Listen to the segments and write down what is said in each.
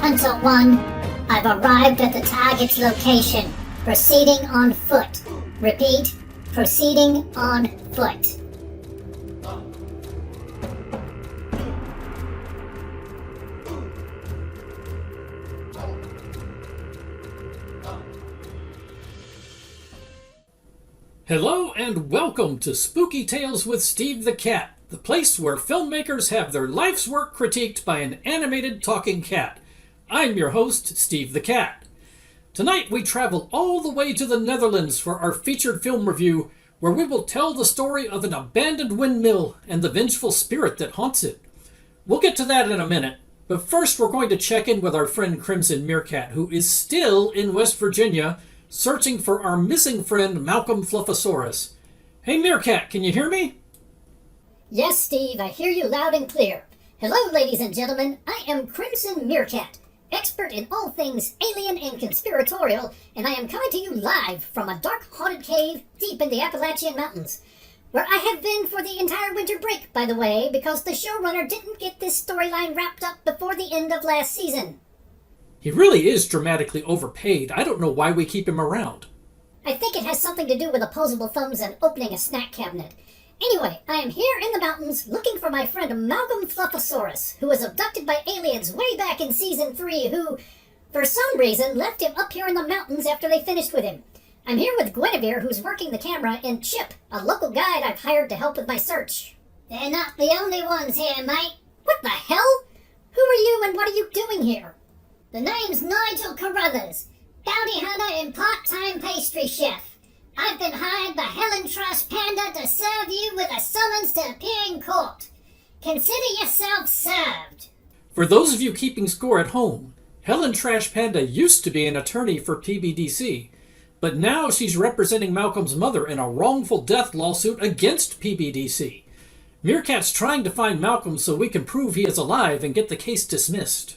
Hunter 1, I've arrived at the target's location. Proceeding on foot. Repeat, proceeding on foot. Hello and welcome to Spooky Tales with Steve the Cat, the place where filmmakers have their life's work critiqued by an animated talking cat. I'm your host, Steve the Cat. Tonight we travel all the way to the Netherlands for our featured film review, where we will tell the story of an abandoned windmill and the vengeful spirit that haunts it. We'll get to that in a minute, but first we're going to check in with our friend Crimson Meerkat, who is still in West Virginia, searching for our missing friend Malcolm Fluffosaurus. Hey Meerkat, can you hear me? Yes, Steve, I hear you loud and clear. Hello, ladies and gentlemen. I am Crimson Meerkat, expert in all things alien and conspiratorial, and I am coming to you live from a dark, haunted cave deep in the Appalachian Mountains, where I have been for the entire winter break, by the way, because the showrunner didn't get this storyline wrapped up before the end of last season. He really is dramatically overpaid. I don't know why we keep him around. I think it has something to do with opposable thumbs and opening a snack cabinet. Anyway, I am here in the mountains looking for my friend Malcolm Fluffosaurus, who was abducted by aliens way back in Season 3, who, for some reason, left him up here in the mountains after they finished with him. I'm here with Guinevere, who's working the camera, and Chip, a local guide I've hired to help with my search. They're not the only ones here, mate. What the hell? Who are you and what are you doing here? The name's Nigel Carruthers, bounty hunter and part-time pastry chef. I've been hired by Helen Trash Panda to serve you with a summons to appear in court. Consider yourself served. For those of you keeping score at home, Helen Trash Panda used to be an attorney for PBDC, but now she's representing Malcolm's mother in a wrongful death lawsuit against PBDC. Meerkat's trying to find Malcolm so we can prove he is alive and get the case dismissed.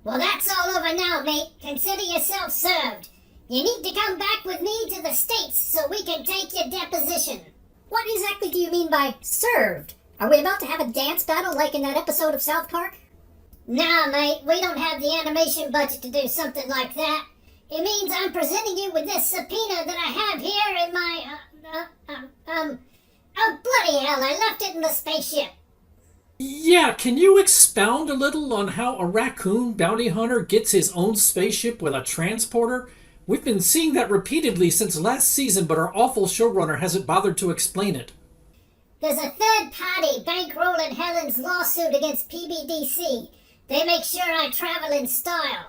Well, that's all over now, mate. Consider yourself served. You need to come back with me to the States so we can take your deposition. What exactly do you mean by served? Are we about to have a dance battle like in that episode of South Park? Nah, mate, we don't have the animation budget to do something like that. It means I'm presenting you with this subpoena that I have here in my, oh, bloody hell, I left it in the spaceship. Yeah, can you expound a little on how a raccoon bounty hunter gets his own spaceship with a transporter? We've been seeing that repeatedly since last season, but our awful showrunner hasn't bothered to explain it. There's a third party bankrolling Helen's lawsuit against PBDC. They make sure I travel in style.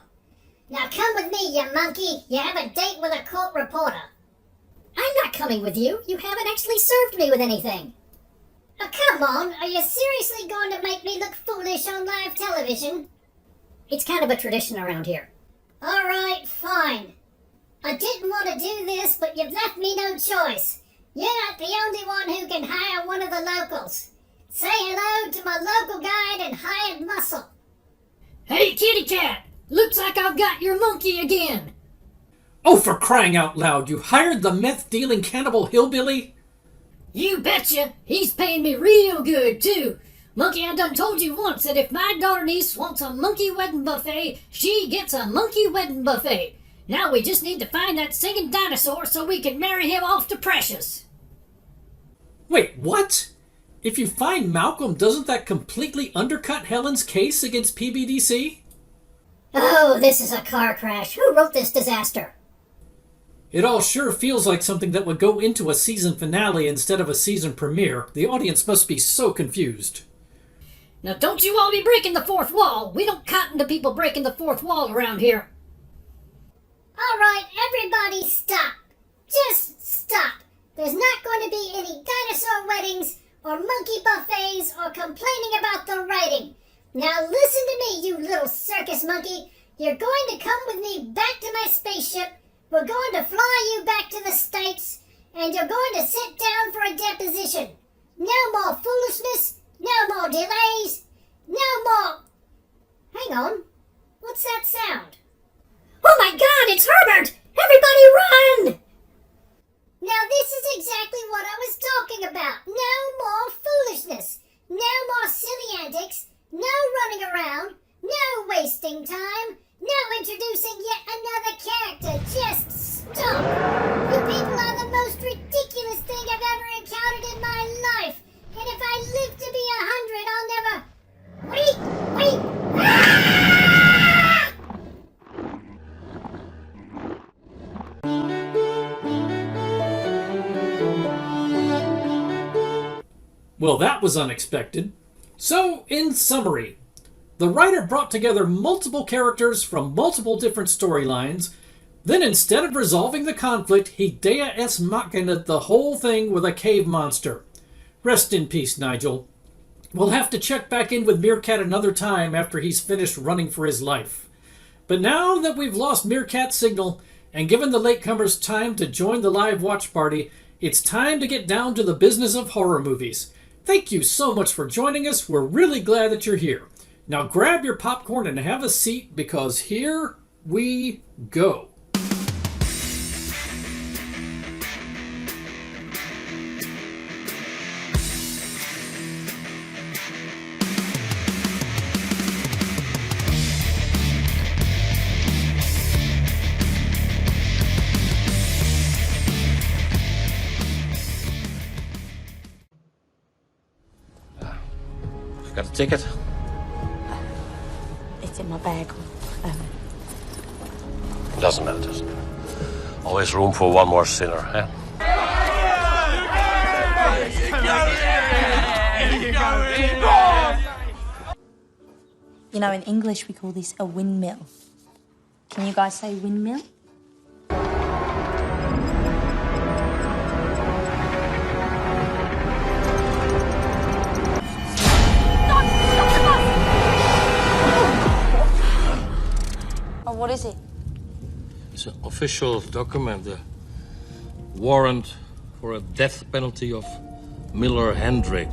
Now come with me, you monkey. You have a date with a court reporter. I'm not coming with you. You haven't actually served me with anything. Oh, come on. Are you seriously going to make me look foolish on live television? It's kind of a tradition around here. All right, fine. I didn't want to do this, but you've left me no choice. You're not the only one who can hire one of the locals. Say hello to my local guide and hired muscle. Hey, kitty cat! Looks like I've got your monkey again! Oh, for crying out loud, you hired the meth-dealing cannibal hillbilly? You betcha! He's paying me real good, too! Monkey, I done told you once that if my daughter niece wants a monkey wedding buffet, she gets a monkey wedding buffet. Now we just need to find that singing dinosaur so we can marry him off to Precious. Wait, what? If you find Malcolm, doesn't that completely undercut Helen's case against PBDC? Oh, this is a car crash. Who wrote this disaster? It all sure feels like something that would go into a season finale instead of a season premiere. The audience must be so confused. Now don't you all be breaking the fourth wall. We don't cotton to people breaking the fourth wall around here. All right, everybody stop. Just stop. There's not going to be any dinosaur weddings or monkey buffets or complaining about the writing. Now listen to me, you little circus monkey. You're going to come with me back to my spaceship. We're going to fly you back to the States, and you're going to sit down for a deposition. No more foolishness, no more delays, no more... Hang on, what's that sound? Oh my God, it's Herbert! Everybody run! Now this is exactly what I was talking about. No more foolishness, no more silly antics, no running around, no wasting time. Now introducing yet another character, Just Stop. You people are the most ridiculous thing I've ever encountered in my life. And if I live to be 100, I'll never... Wait! Ah! Well, that was unexpected. So, in summary, the writer brought together multiple characters from multiple different storylines. Then instead of resolving the conflict, he Dea es Machina'd the whole thing with a cave monster. Rest in peace, Nigel. We'll have to check back in with Meerkat another time after he's finished running for his life. But now that we've lost Meerkat's signal and given the latecomers time to join the live watch party, it's time to get down to the business of horror movies. Thank you so much for joining us. We're really glad that you're here. Now grab your popcorn and have a seat because here we go. Got a ticket? It's in my bag. Doesn't matter, doesn't it? Always room for one more sinner, eh? You know, in English we call this a windmill. Can you guys say windmill? What is it? It's an official document, a warrant for a death penalty of Miller Hendrick.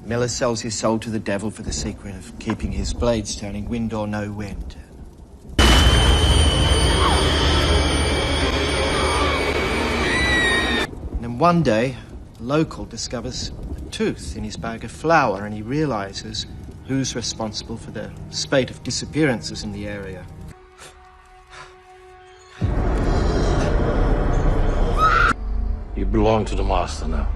Miller sells his soul to the devil for the secret of keeping his blades turning wind or no wind. And then one day, a local discovers a tooth in his bag of flour and he realizes who's responsible for the spate of disappearances in the area. You belong to the master now.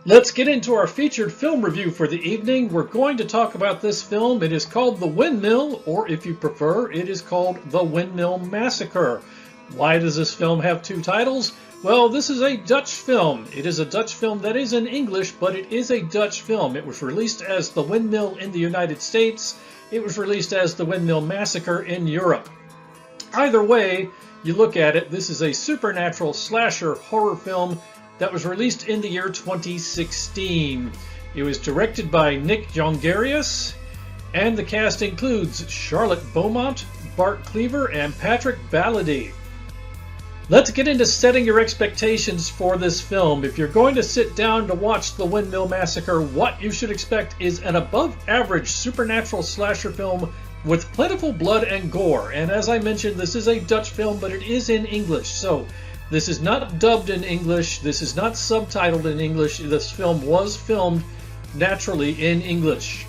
Let's get into our featured film review for the evening. We're going to talk about this film. It is called The Windmill, or if you prefer, it is called The Windmill Massacre. Why does this film have two titles? Well, this is a Dutch film. It is a Dutch film that is in English, but it is a Dutch film. It was released as The Windmill in the United States. It was released as The Windmill Massacre in Europe. Either way you look at it, this is a supernatural slasher horror film that was released in the year 2016. It was directed by Nick Jongerius, and the cast includes Charlotte Beaumont, Bart Cleaver, and Patrick Ballady. Let's get into setting your expectations for this film. If you're going to sit down to watch The Windmill Massacre, what you should expect is an above-average supernatural slasher film with plentiful blood and gore. And as I mentioned, this is a Dutch film, but it is in English, so this is not dubbed in English. This is not subtitled in English. This film was filmed naturally in English.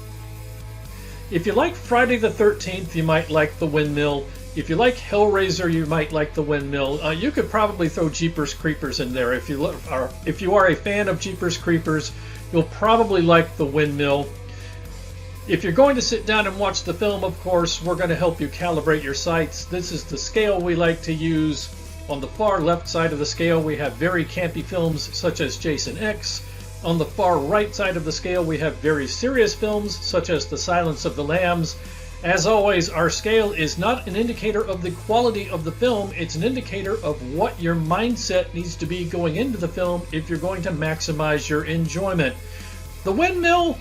If you like Friday the 13th, you might like The Windmill. If you like Hellraiser, you might like The Windmill. You could probably throw Jeepers Creepers in there. If you are a fan of Jeepers Creepers, you'll probably like The Windmill. If you're going to sit down and watch the film, of course, we're going to help you calibrate your sights. This is the scale we like to use. On the far left side of the scale, we have very campy films such as Jason X. On the far right side of the scale, we have very serious films such as The Silence of the Lambs. As always, our scale is not an indicator of the quality of the film. It's an indicator of what your mindset needs to be going into the film if you're going to maximize your enjoyment. The Windmill,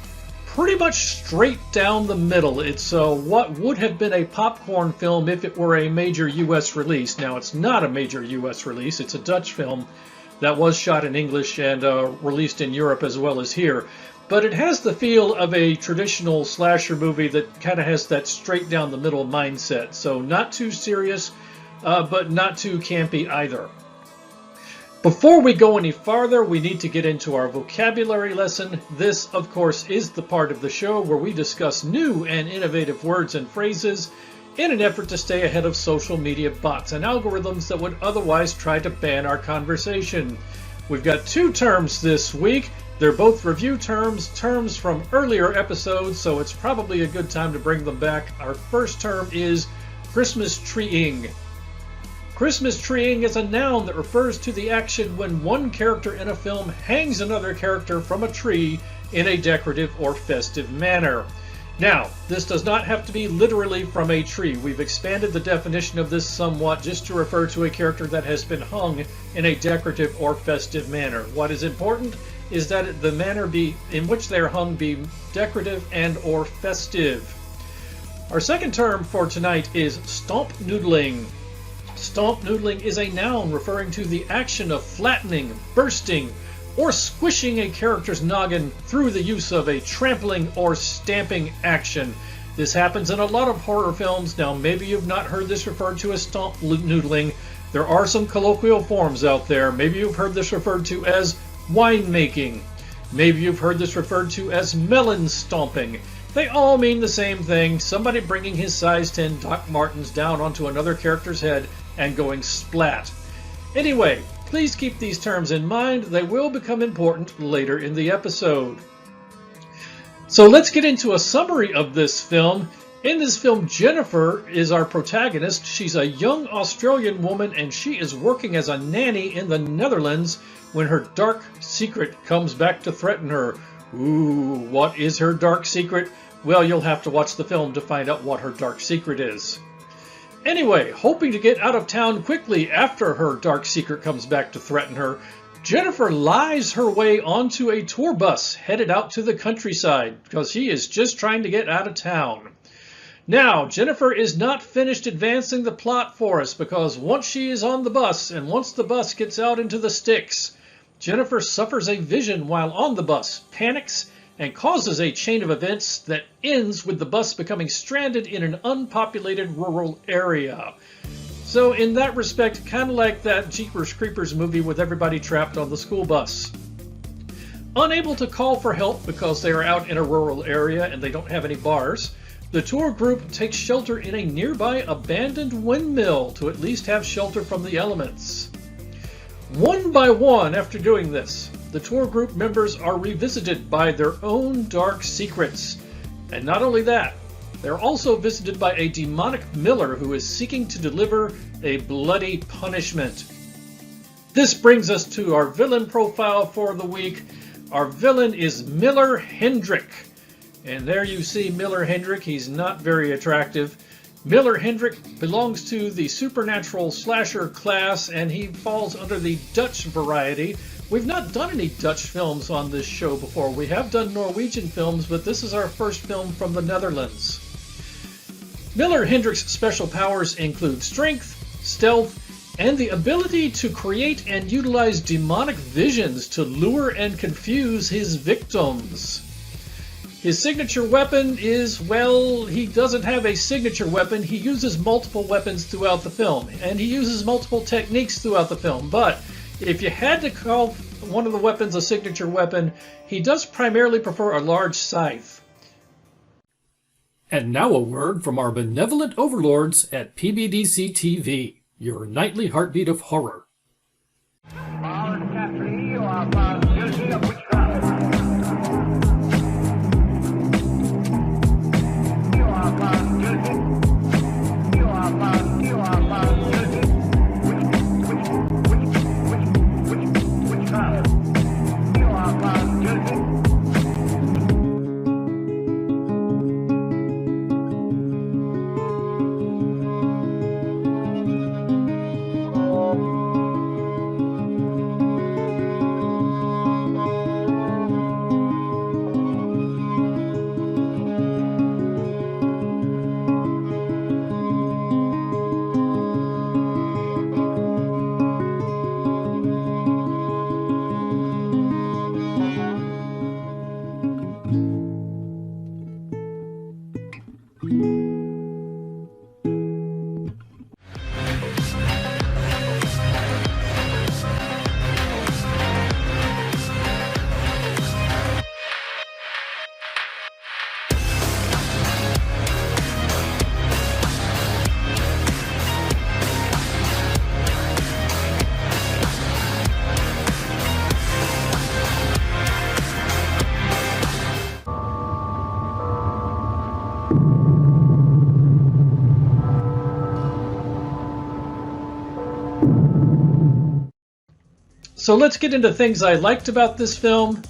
pretty much straight down the middle. It's what would have been a popcorn film if it were a major U.S. release. Now, it's not a major U.S. release. It's a Dutch film that was shot in English and released in Europe as well as here. but it has the feel of a traditional slasher movie that kind of has that straight down the middle mindset. So not too serious, but not too campy either. Before we go any farther, we need to get into our vocabulary lesson. This, of course, is the part of the show where we discuss new and innovative words and phrases in an effort to stay ahead of social media bots and algorithms that would otherwise try to ban our conversation. We've got two terms this week. They're both review terms from earlier episodes, so it's probably a good time to bring them back. Our first term is Christmas treeing. Christmas treeing is a noun that refers to the action when one character in a film hangs another character from a tree in a decorative or festive manner. Now, this does not have to be literally from a tree. We've expanded the definition of this somewhat just to refer to a character that has been hung in a decorative or festive manner. What is important is that the manner in which they are hung be decorative and or festive. Our second term for tonight is stomp noodling. Stomp noodling is a noun referring to the action of flattening, bursting, or squishing a character's noggin through the use of a trampling or stamping action. This happens in a lot of horror films. Now, maybe you've not heard this referred to as stomp noodling. There are some colloquial forms out there. Maybe you've heard this referred to as winemaking. Maybe you've heard this referred to as melon stomping. They all mean the same thing, somebody bringing his size 10 Doc Martens down onto another character's head and going splat. Anyway, please keep these terms in mind. They will become important later in the episode. So let's get into a summary of this film. In this film, Jennifer is our protagonist. She's a young Australian woman and she is working as a nanny in the Netherlands when her dark secret comes back to threaten her. Ooh, what is her dark secret? Well, you'll have to watch the film to find out what her dark secret is. Anyway, hoping to get out of town quickly after her dark secret comes back to threaten her, Jennifer lies her way onto a tour bus headed out to the countryside because she is just trying to get out of town. Now, Jennifer is not finished advancing the plot for us because once she is on the bus and once the bus gets out into the sticks, Jennifer suffers a vision while on the bus, panics, and causes a chain of events that ends with the bus becoming stranded in an unpopulated rural area. So in that respect, kind of like that Jeepers Creepers movie with everybody trapped on the school bus. Unable to call for help because they are out in a rural area and they don't have any bars, the tour group takes shelter in a nearby abandoned windmill to at least have shelter from the elements. One by one, after doing this, the tour group members are revisited by their own dark secrets. And not only that, they're also visited by a demonic miller who is seeking to deliver a bloody punishment. This brings us to our villain profile for the week. Our villain is Miller Hendrick. And there you see Miller Hendrick. He's not very attractive. Miller Hendrick belongs to the supernatural slasher class, and he falls under the Dutch variety. We've not done any Dutch films on this show before. We have done Norwegian films, but this is our first film from the Netherlands. Miller Hendrick's special powers include strength, stealth, and the ability to create and utilize demonic visions to lure and confuse his victims. His signature weapon is, well, he doesn't have a signature weapon. He uses multiple weapons throughout the film, and he uses multiple techniques throughout the film. But if you had to call one of the weapons a signature weapon, he does primarily prefer a large scythe. And now a word from our benevolent overlords at PBDC TV, your nightly heartbeat of horror. You are found guilty of witchcraft. You are found guilty. You are found guilty. Witchcraft. You are found guilty. So let's get into things I liked about this film.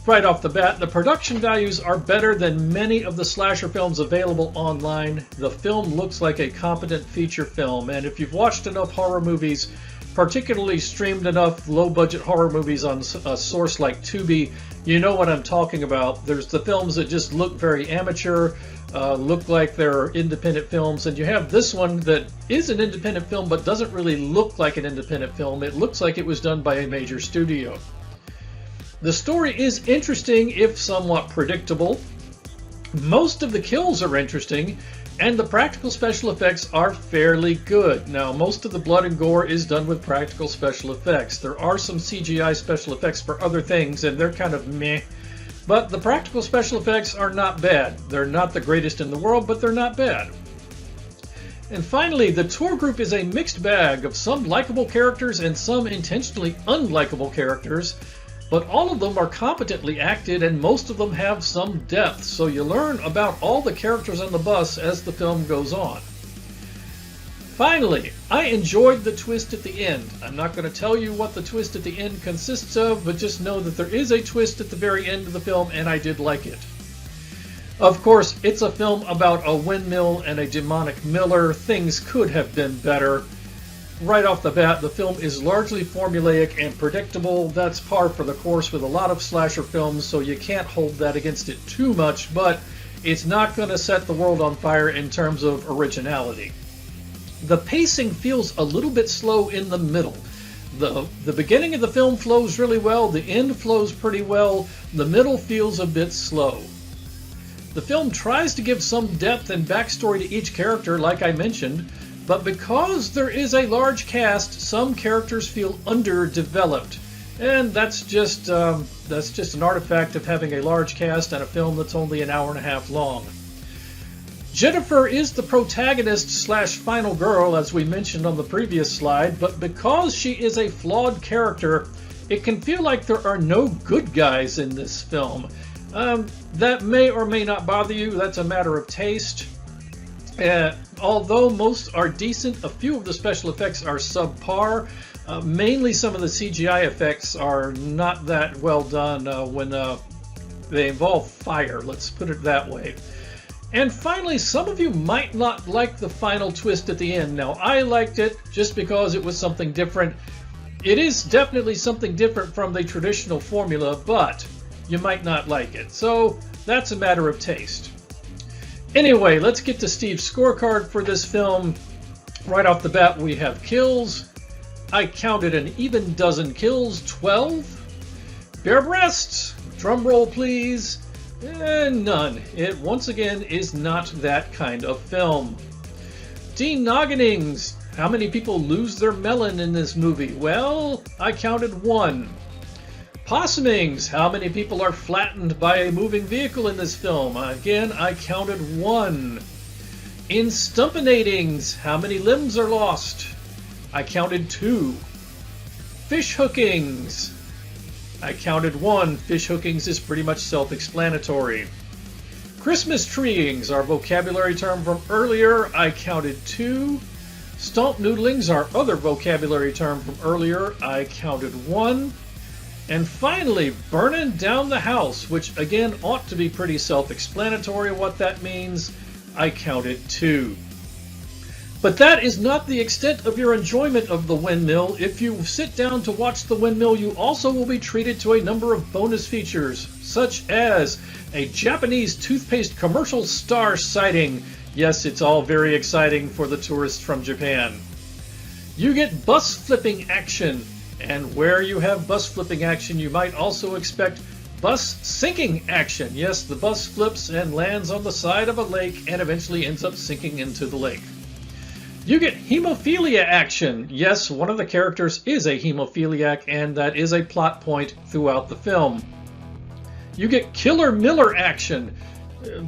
Right off the bat, the production values are better than many of the slasher films available online. The film looks like a competent feature film, and if you've watched enough horror movies, particularly streamed enough low-budget horror movies on a source like Tubi, you know what I'm talking about. There's the films that just look very amateur, look like they're independent films, and you have this one that is an independent film but doesn't really look like an independent film. It looks like it was done by a major studio. The story is interesting, if somewhat predictable. Most of the kills are interesting, and the practical special effects are fairly good. Now, most of the blood and gore is done with practical special effects. There are some CGI special effects for other things, and they're kind of meh. But the practical special effects are not bad. They're not the greatest in the world, but they're not bad. And finally, the tour group is a mixed bag of some likable characters and some intentionally unlikable characters. But all of them are competently acted, and most of them have some depth, so you learn about all the characters on the bus as the film goes on. Finally, I enjoyed the twist at the end. I'm not going to tell you what the twist at the end consists of, but just know that there is a twist at the very end of the film, and I did like it. Of course, it's a film about a windmill and a demonic miller. Things could have been better. Right off the bat, the film is largely formulaic and predictable. That's par for the course with a lot of slasher films, so you can't hold that against it too much, but it's not going to set the world on fire in terms of originality. The pacing feels a little bit slow in the middle. The beginning of the film flows really well, the end flows pretty well, the middle feels a bit slow. The film tries to give some depth and backstory to each character, like I mentioned, but because there is a large cast, some characters feel underdeveloped. And that's just an artifact of having a large cast and a film that's only an hour and a half long. Jennifer is the protagonist / final girl, as we mentioned on the previous slide, but because she is a flawed character, it can feel like there are no good guys in this film. That may or may not bother you. That's a matter of taste. Although most are decent, a few of the special effects are subpar. Mainly some of the CGI effects are not that well done when they involve fire, let's put it that way. And finally, some of you might not like the final twist at the end. Now, I liked it just because it was something different. It is definitely something different from the traditional formula, but you might not like it. So that's a matter of taste. Anyway, let's get to Steve's scorecard for this film. Right off the bat, we have kills. I counted an even dozen kills, 12. Bare breasts, drum roll please, and none. It once again is not that kind of film. Denogginings, how many people lose their melon in this movie? Well, I counted 1. Possumings, how many people are flattened by a moving vehicle in this film? Again, I counted 1. In Stumpinatings, how many limbs are lost? I counted 2. Fish hookings, I counted 1. Fish hookings is pretty much self-explanatory. Christmas treeings, our vocabulary term from earlier, I counted 2. Stomp noodlings, our other vocabulary term from earlier, I counted 1. And finally, burning down the house, which again ought to be pretty self-explanatory what that means, I counted 2. But that is not the extent of your enjoyment of The Windmill. If you sit down to watch The Windmill, you also will be treated to a number of bonus features, such as a Japanese toothpaste commercial star sighting. Yes, it's all very exciting for the tourists from Japan. You get bus flipping action. And where you have bus flipping action, you might also expect bus sinking action. Yes, the bus flips and lands on the side of a lake and eventually ends up sinking into the lake. You get hemophilia action. Yes, one of the characters is a hemophiliac, and that is a plot point throughout the film. You get Killer Miller action.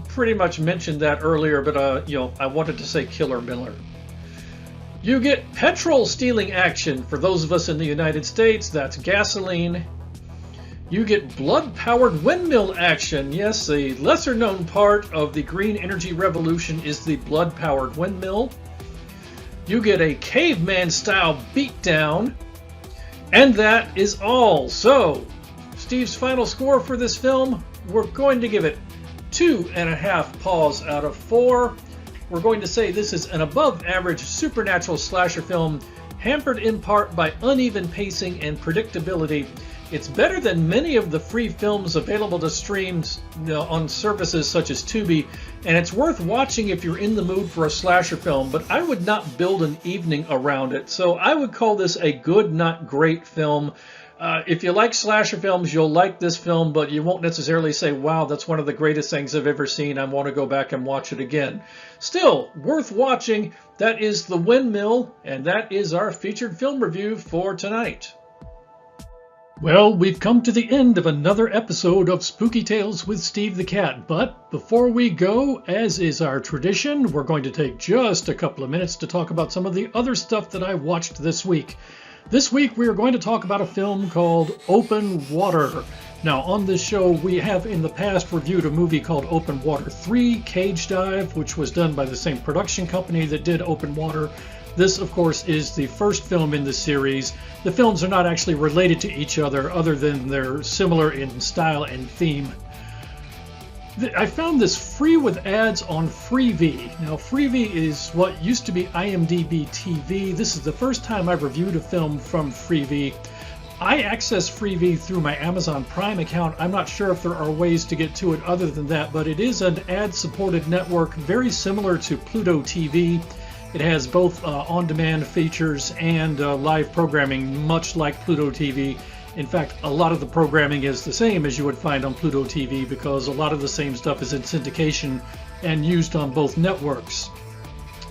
Pretty much mentioned that earlier, but I wanted to say Killer Miller. You get petrol stealing action. For those of us in the United States, that's gasoline. You get blood-powered windmill action. Yes, a lesser-known part of the green energy revolution is the blood-powered windmill. You get a caveman-style beatdown. And that is all. So, Steve's final score for this film, we're going to give it 2.5 paws out of 4. We're going to say this is an above-average supernatural slasher film, hampered in part by uneven pacing and predictability. It's better than many of the free films available to stream on services such as Tubi, and it's worth watching if you're in the mood for a slasher film, but I would not build an evening around it. So I would call this a good, not great film. If you like slasher films, you'll like this film, but you won't necessarily say, wow, that's one of the greatest things I've ever seen. I want to go back and watch it again. Still, worth watching. That is The Windmill, and that is our featured film review for tonight. Well, we've come to the end of another episode of Spooky Tales with Steve the Cat, but before we go, as is our tradition, we're going to take just a couple of minutes to talk about some of the other stuff that I watched this week. This week we are going to talk about a film called Open Water. Now, on this show, we have in the past reviewed a movie called Open Water 3, Cage Dive, which was done by the same production company that did Open Water. This, of course, is the first film in the series. The films are not actually related to each other than they're similar in style and theme. I found this free with ads on Freevee. Now, Freevee is what used to be IMDb TV. This is the first time I've reviewed a film from Freevee. I access Freevee through my Amazon Prime account. I'm not sure if there are ways to get to it other than that, but it is an ad-supported network very similar to Pluto TV. It has both on-demand features and live programming, much like Pluto TV. In fact, a lot of the programming is the same as you would find on Pluto TV because a lot of the same stuff is in syndication and used on both networks.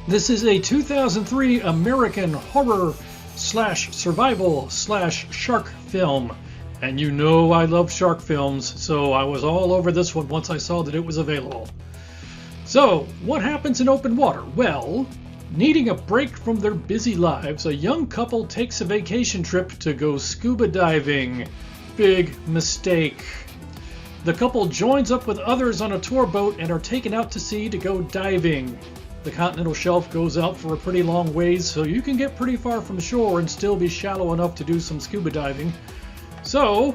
This is a 2003 American horror/survival/shark film. And you know I love shark films, so I was all over this one once I saw that it was available. So, what happens in Open Water? Well, needing a break from their busy lives, a young couple takes a vacation trip to go scuba diving. Big mistake. The couple joins up with others on a tour boat and are taken out to sea to go diving. The continental shelf goes out for a pretty long ways, so you can get pretty far from shore and still be shallow enough to do some scuba diving. So,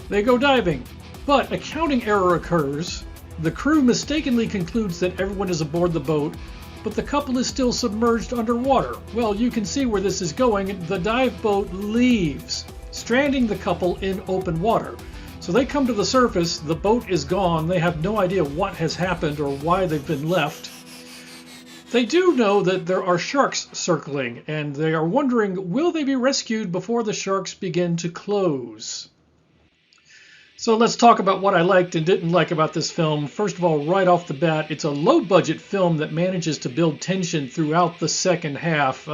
they go diving. But a counting error occurs. The crew mistakenly concludes that everyone is aboard the boat, but the couple is still submerged underwater. Well, you can see where this is going. The dive boat leaves, stranding the couple in open water. So they come to the surface, the boat is gone, they have no idea what has happened or why they've been left. They do know that there are sharks circling, and they are wondering, will they be rescued before the sharks begin to close? So let's talk about what I liked and didn't like about this film. First of all, right off the bat, it's a low-budget film that manages to build tension throughout the second half.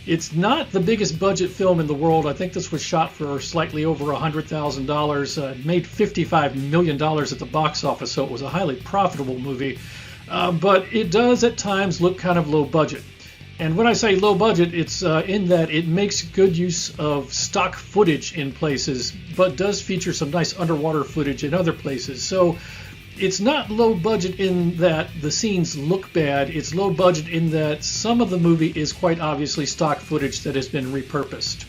It's not the biggest budget film in the world. I think this was shot for slightly over $100,000. It made $55 million at the box office, so it was a highly profitable movie. But it does at times look kind of low budget. And when I say low budget, it's in that it makes good use of stock footage in places, but does feature some nice underwater footage in other places. So it's not low budget in that the scenes look bad. It's low budget in that some of the movie is quite obviously stock footage that has been repurposed.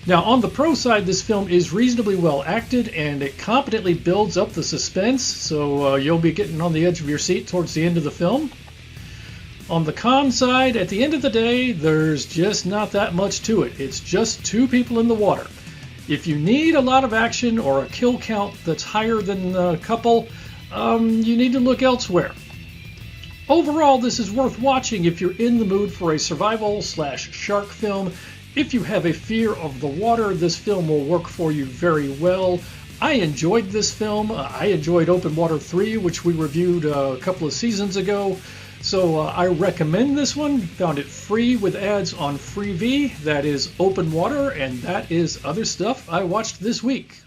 Now, on the pro side, this film is reasonably well acted, and it competently builds up the suspense, so you'll be getting on the edge of your seat towards the end of the film. On the con side, at the end of the day, there's just not that much to it. It's just two people in the water. If you need a lot of action or a kill count that's higher than a couple, you need to look elsewhere. Overall, this is worth watching if you're in the mood for a survival/shark film. If you have a fear of the water, this film will work for you very well. I enjoyed this film. I enjoyed Open Water 3, which we reviewed a couple of seasons ago. So I recommend this one. Found it free with ads on Freevee. That is Open Water, and that is other stuff I watched this week.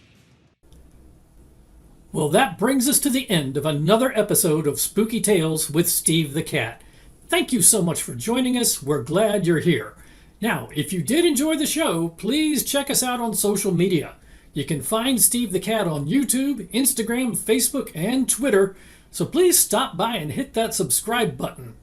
Well, that brings us to the end of another episode of Spooky Tales with Steve the Cat. Thank you so much for joining us. We're glad you're here. Now, if you did enjoy the show, please check us out on social media. You can find Steve the Cat on YouTube, Instagram, Facebook, and Twitter. So please stop by and hit that subscribe button.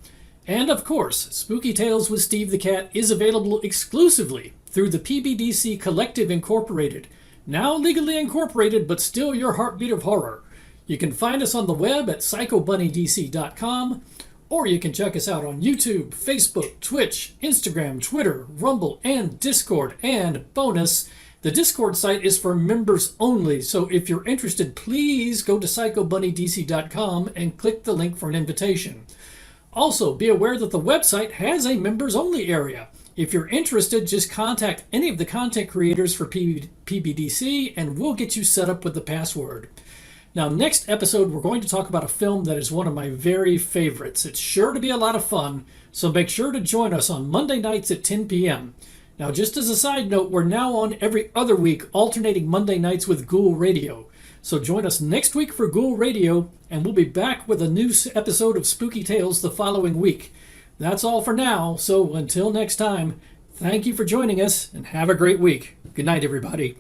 And of course, Spooky Tales with Steve the Cat is available exclusively through the PBDC Collective Incorporated, now legally incorporated but still your heartbeat of horror. You can find us on the web at psychobunnydc.com, or you can check us out on YouTube, Facebook, Twitch, Instagram, Twitter, Rumble, and Discord. And bonus, the Discord site is for members only, so if you're interested, please go to psychobunnydc.com and click the link for an invitation. Also, be aware that the website has a members only area. If you're interested, just contact any of the content creators for PBDC and we'll get you set up with the password. Now, next episode, we're going to talk about a film that is one of my very favorites. It's sure to be a lot of fun, so make sure to join us on Monday nights at 10 p.m. Now, just as a side note, we're now on every other week, alternating Monday nights with Ghoul Radio. So join us next week for Ghoul Radio, and we'll be back with a new episode of Spooky Tales the following week. That's all for now, so until next time, thank you for joining us, and have a great week. Good night, everybody.